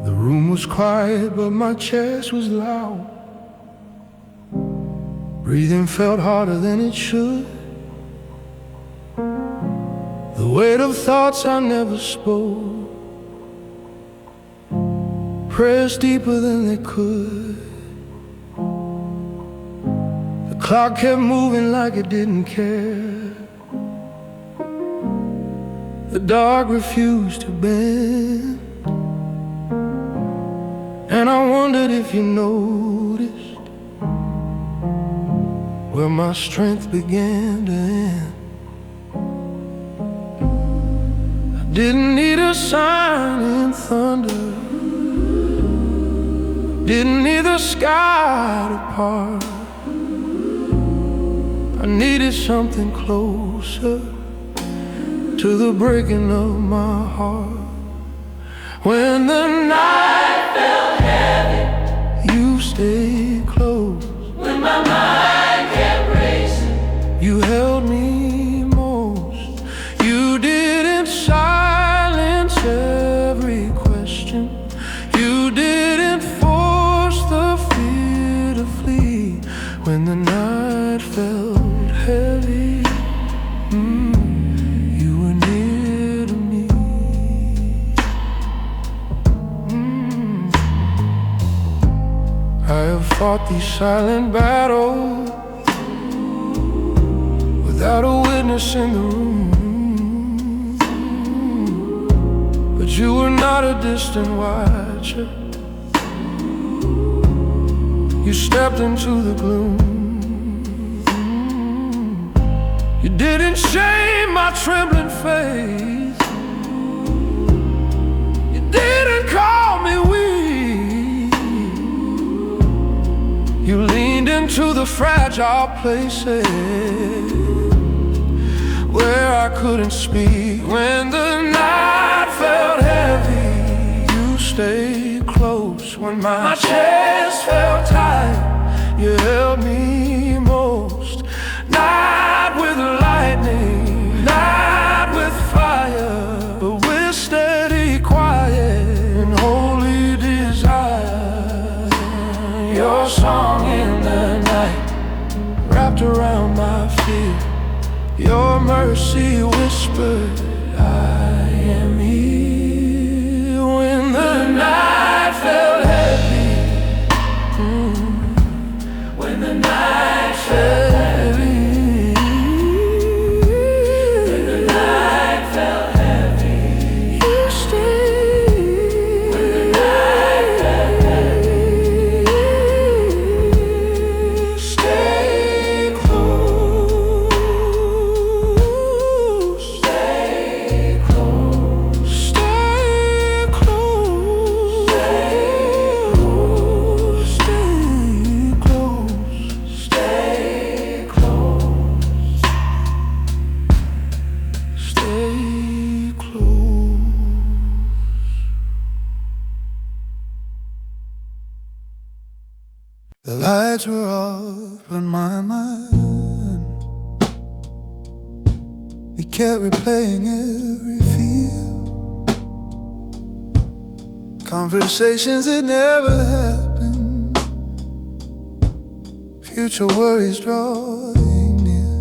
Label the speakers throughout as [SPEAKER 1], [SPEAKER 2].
[SPEAKER 1] The room was quiet, but my chest was loud. Breathing felt harder than it should. The weight of thoughts I never spoke, pressed deeper than they could. The clock kept moving like it didn't care. The dark refused to bend. And I wondered if you noticed where my strength began to end. I didn't need a sign in thunder, didn't need the sky to part. I needed something closer to the breaking of my heart. When the night felt heavy, you stayed close. When my mind kept racing, you held me most. You didn't silence every question, you didn't force the fear to flee. When the night felt heavy, you were near to me. I have fought these silent battles without a witness in the room, but you were not a distant watcher. You stepped into the gloom. You didn't shame my trembling faith, you didn't call me weak. You leaned into the fragile places where I couldn't speak. When the night felt heavy, you stayed close. When my chest felt tight, you held me most. Not with lightning, not with fire, but with steady quiet and holy desire. Your song in the night wrapped around my fear. Your mercy whispered, I am here. When the night felt heavy, when the night felt heavy, when the night felt heavy, you stayed. When the night felt heavy, stay close, stay close, stay close, stay close, stay close, stay close. The lights were off in my mind. We kept replaying every feel, conversations that never happened, future worries drawing near.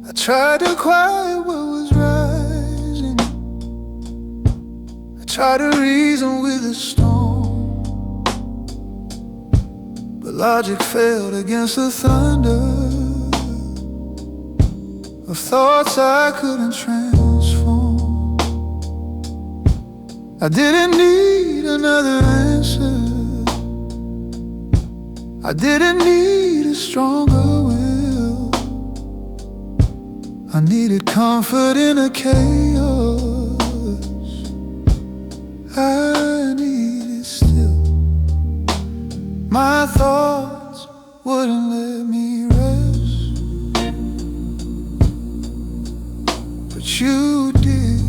[SPEAKER 1] I tried to quiet what was rising, I tried to reason with the storm, but logic failed against the thunder of thoughts I couldn't transform. I didn't need another answer, I didn't need a stronger will. I needed comfort in a chaos, I needed still. My thoughts wouldn't let me rest, but you did.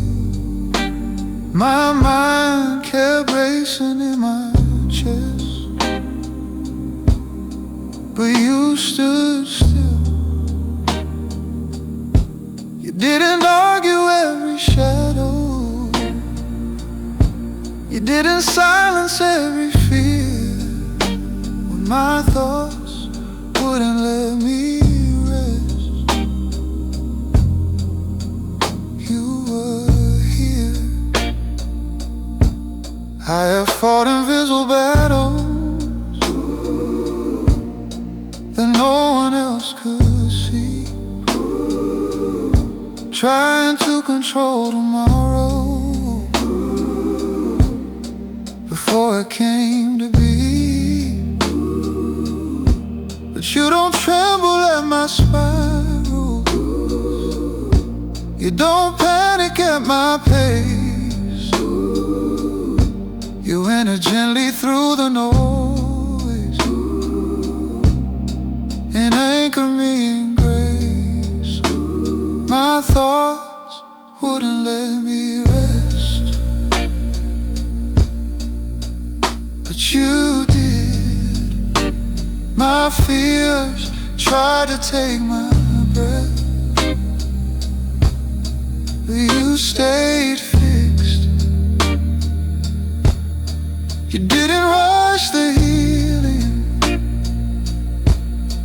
[SPEAKER 1] My mind kept racing in my chest, but you stood still. You didn't argue every shadow. You didn't silence every fear. When my thoughts wouldn't let me rest, you were here. I have fought invisible battles that no one else could see, trying to control tomorrow before it came to be. But you don't tremble at my spirals. You don't panic at my pace. You enter gently through the noise and anchor me in grace. My thoughts wouldn't let me rest, but you did. My fears tried to take my breath, but you stayed fixed. You didn't rush the healing.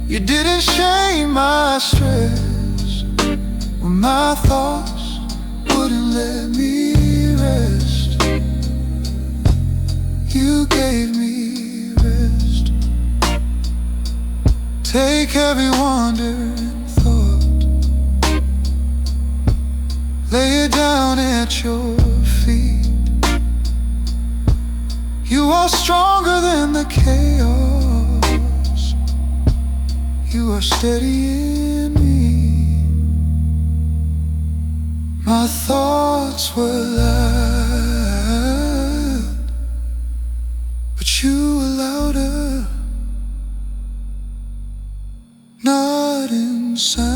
[SPEAKER 1] You didn't shame my stress. When my thoughts wouldn't let me rest, you gave me rest. Take every wandering thought, lay it down at your feet. You are stronger than the chaos. You are steady in me. My thoughts were loud, but you were louder. Not in sound,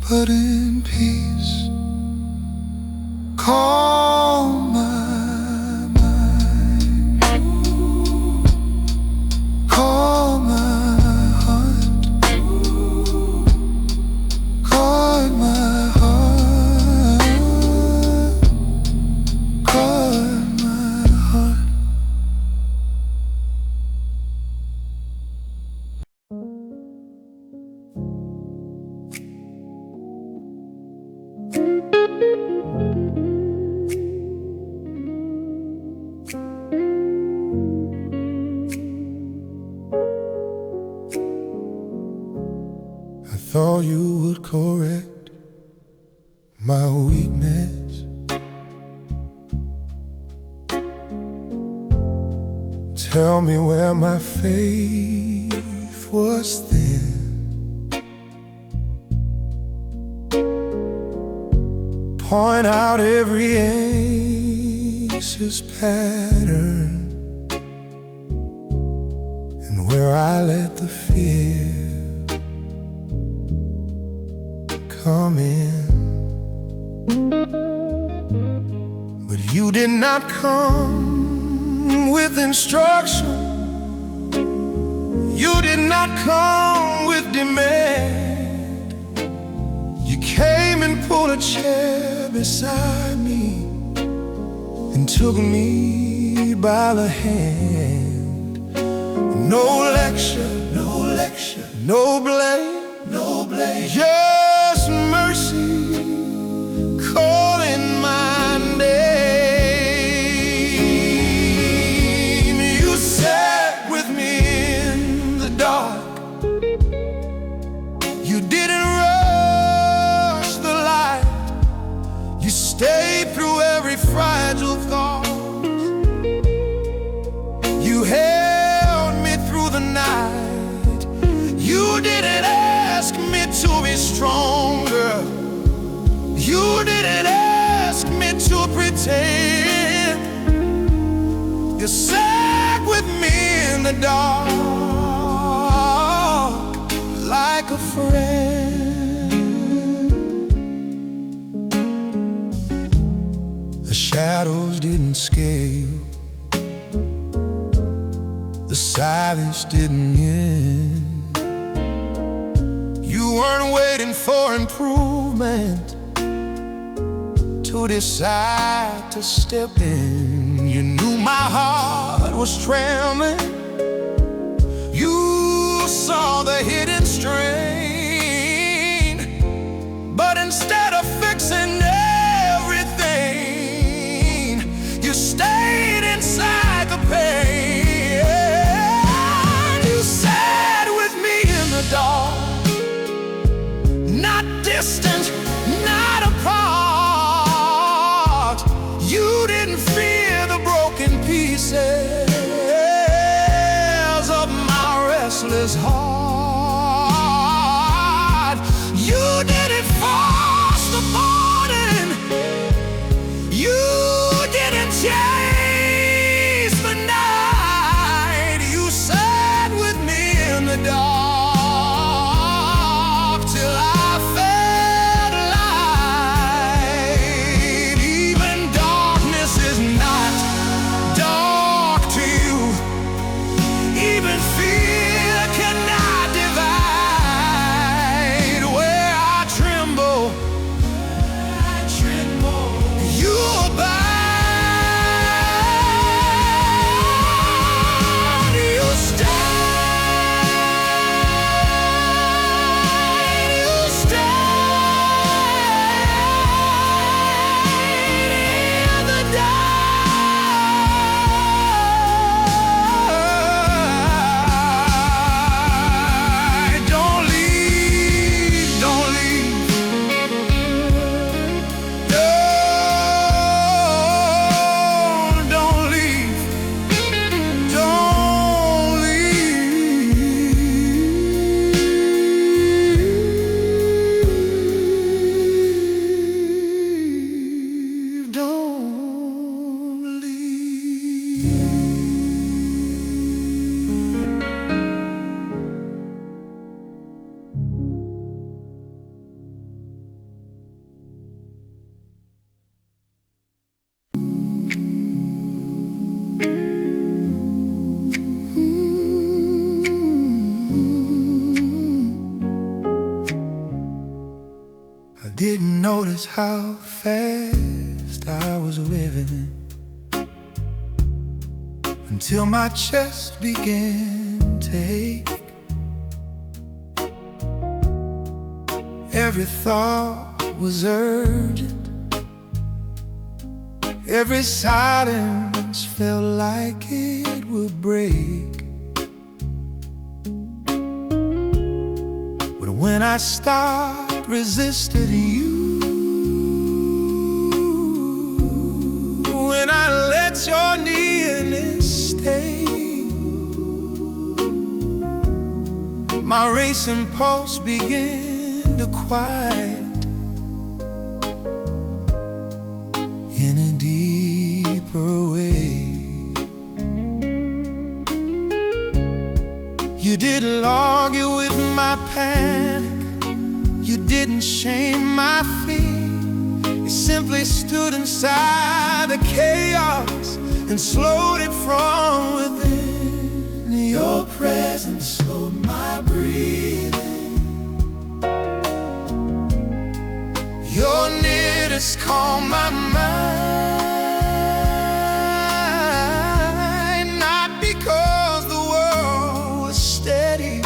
[SPEAKER 1] but in peace. Calm my mind, calm my heart, guard my heart, guard my heart. I thought you would correct my weakness, tell me where my faith was thin, point out every anxious pattern, and where I let the fear come in. But you did not come with instruction. You did not come with demand. You came and pulled a chair beside me and took me by the hand. No lecture, no lecture, no blame, no blame, just mercy calling my name. You sat with me in the dark. You didn't rush the light. You stayed through every fragile thought. You held me through the night. You didn't ask me to be stronger. You didn't ask me to pretend. You sat with me in the dark like a friend. The shadows didn't scare you. the silence didn't end. You weren't waiting for improvement to decide to step in. You knew my heart was trembling. You saw the hidden strain, but instead of fixing everything, you stayed inside the pain. You sat with me in the dark, not distant, not apart. You didn't fear the broken pieces of my restless heart. You didn't force the pardon. You didn't chase the night. You sat with me in the dark till I felt light. Even darkness is not dark to you. Even fear cannot divide. Where I tremble, you abide. You stayed, you stayed in the dark. Don't leave, don't leave. Don't leave, don't leave, don't leave. I didn't notice how fast I was living until my chest began to ache. Every thought was urgent. Every silence felt like it would break. But when I stopped resisting you, when I let your nearness stay, my racing pulse began to quiet in a deeper way. You didn't argue with my panic. You didn't shame my fear. You simply stood inside the chaos and slowed it from within. Your presence slowed my breathing. Your nearness calmed my mind, not because the world was steady,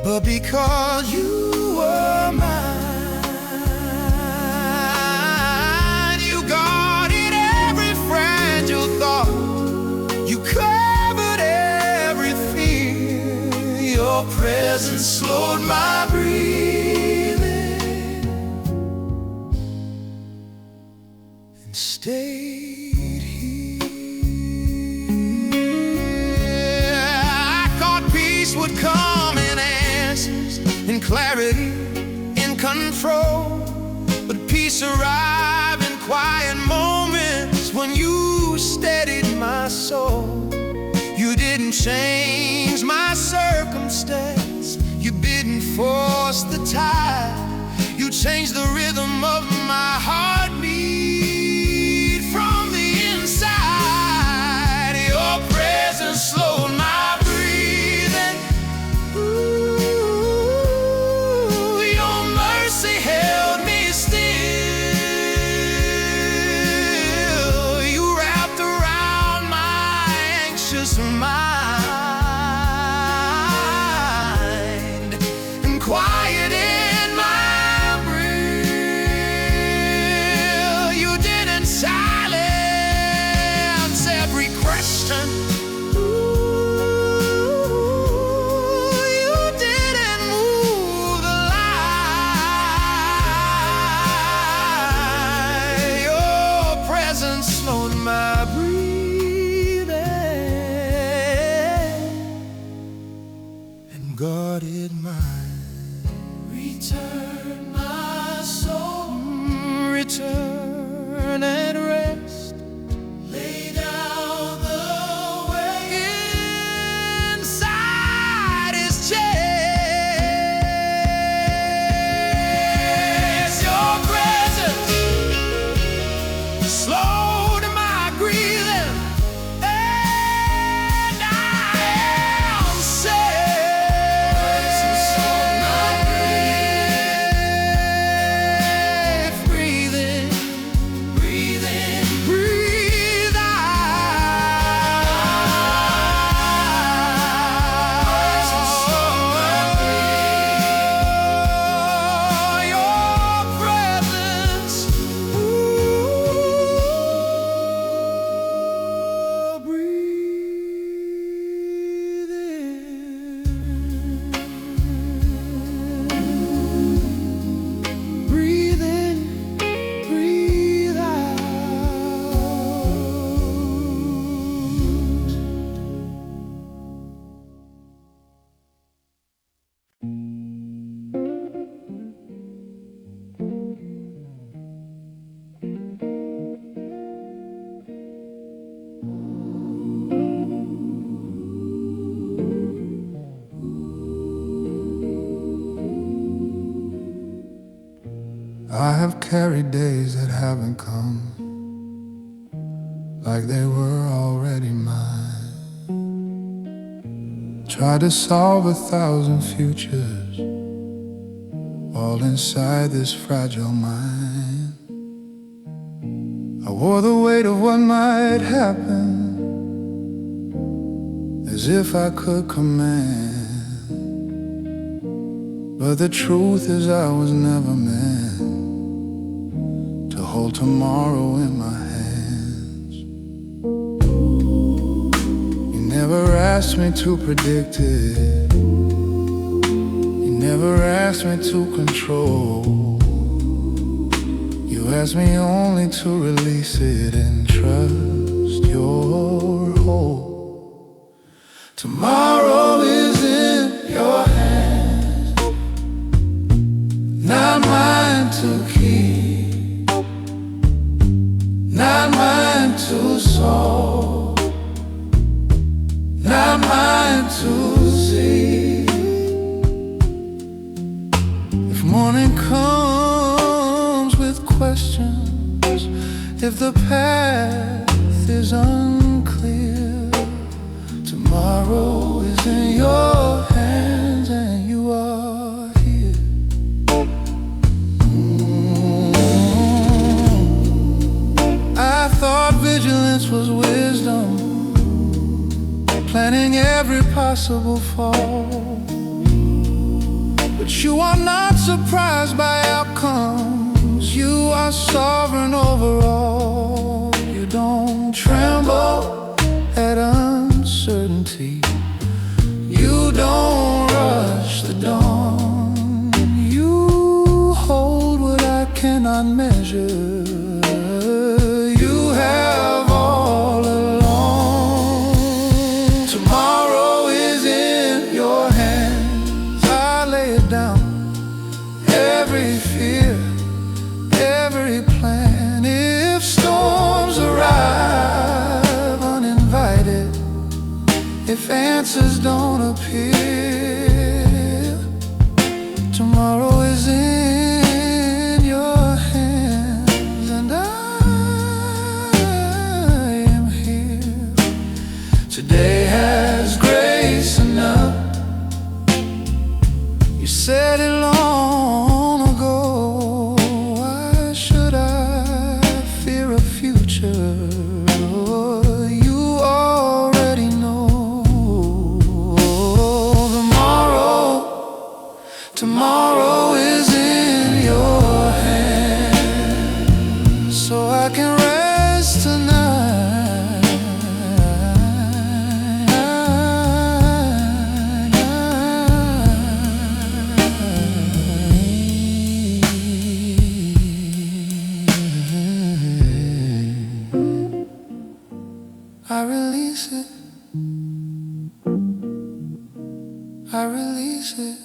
[SPEAKER 1] but because you were mine. You guarded every fragile thought. You covered every fear. Your presence slowed my breathing and stayed here. I thought peace would come in answers, in clarity, in control. But peace arrived in quiet moments when you steadied my soul. You didn't change my circumstance. You didn't force the tide. You changed the rhythm of my heartbeat from the inside. I have carried days that haven't come, like they were already mine. Tried to solve 1,000 futures, all inside this fragile mind. I wore the weight of what might happen, as if I could command. But the truth is I was never meant to hold tomorrow in my hands. You never asked me to predict it, you never asked me to control. You asked me only to release it and trust your hope. Tomorrow is in your hands, not mine to keep, not mine to solve, not mine to see. If morning comes with questions, if the path is unclear, tomorrow is in your hands and you are here. I thought vigilance was wisdom, planning every possible fall. But you are not surprised by outcomes, you are sovereign over all. You don't tremble at uncertainty, you don't rush the dawn. You hold what I cannot measure, you have all along. Tomorrow is in your hands, I lay it down, every fear, every plan. If storms arrive uninvited, if answers don't appear, tomorrow is in your hands and I am here. Today has grace enough, you said it long ago. Why should I fear a future? Tomorrow is in your hands, so I can rest tonight. I release it, I release it.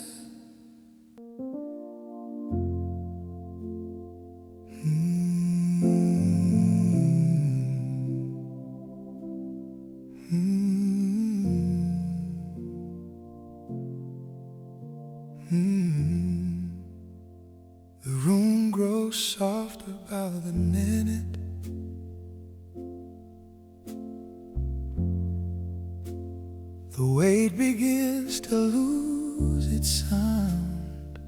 [SPEAKER 1] The room grows softer by the minute. The weight begins to lose its sound.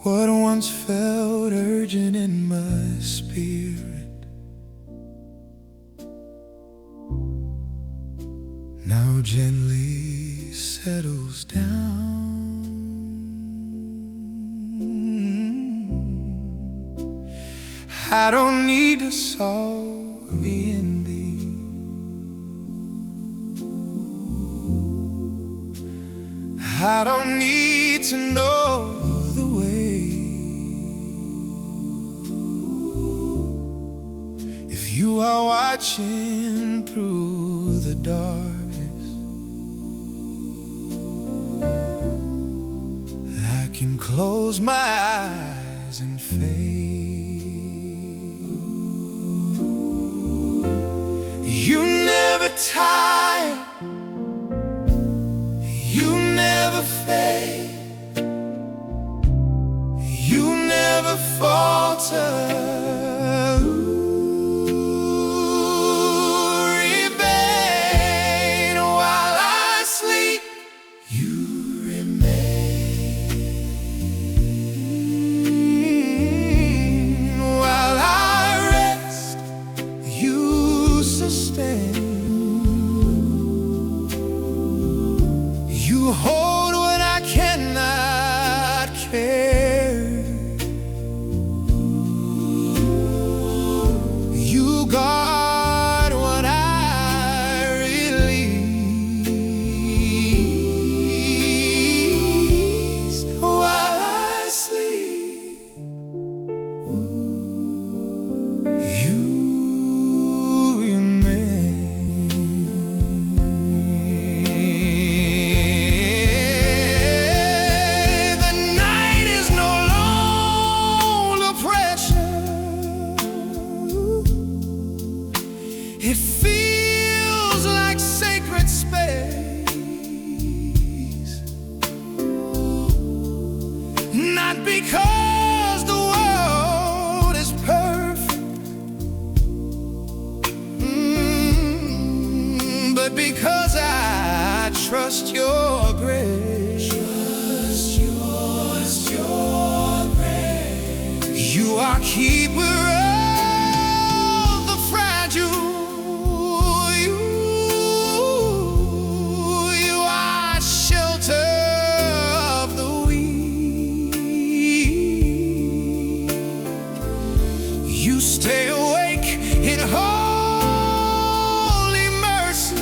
[SPEAKER 1] What once felt urgent in my spirit now gently settles down. I don't need to solve the ending, I don't need to know the way. If you are watching through the darkness, I can close my eyes and fade. You never tire, you never fade. You remain. The night is no longer precious. It feels like sacred space. Not because the world is perfect, but because I trust your grace. Trust your grace. You are keeper of the fragile. You are shelter of the weak. You stay awake in holy mercy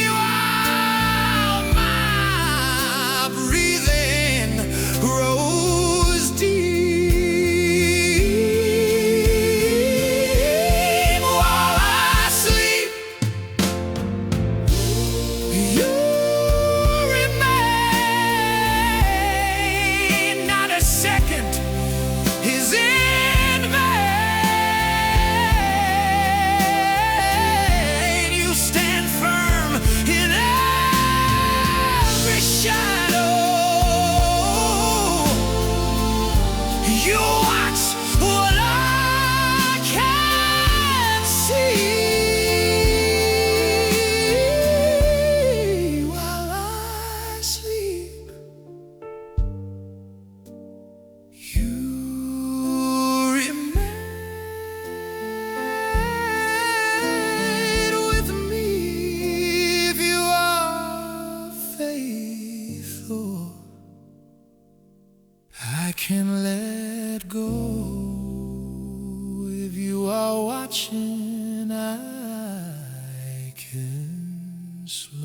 [SPEAKER 1] while my breathing grows deep. While I sleep, you remain. Not a second is in vain. You stand firm in every shadow. You watch what I can't see. While I sleep, you remain with me. If you are faithful, I can let go. If you are watching, I can sleep.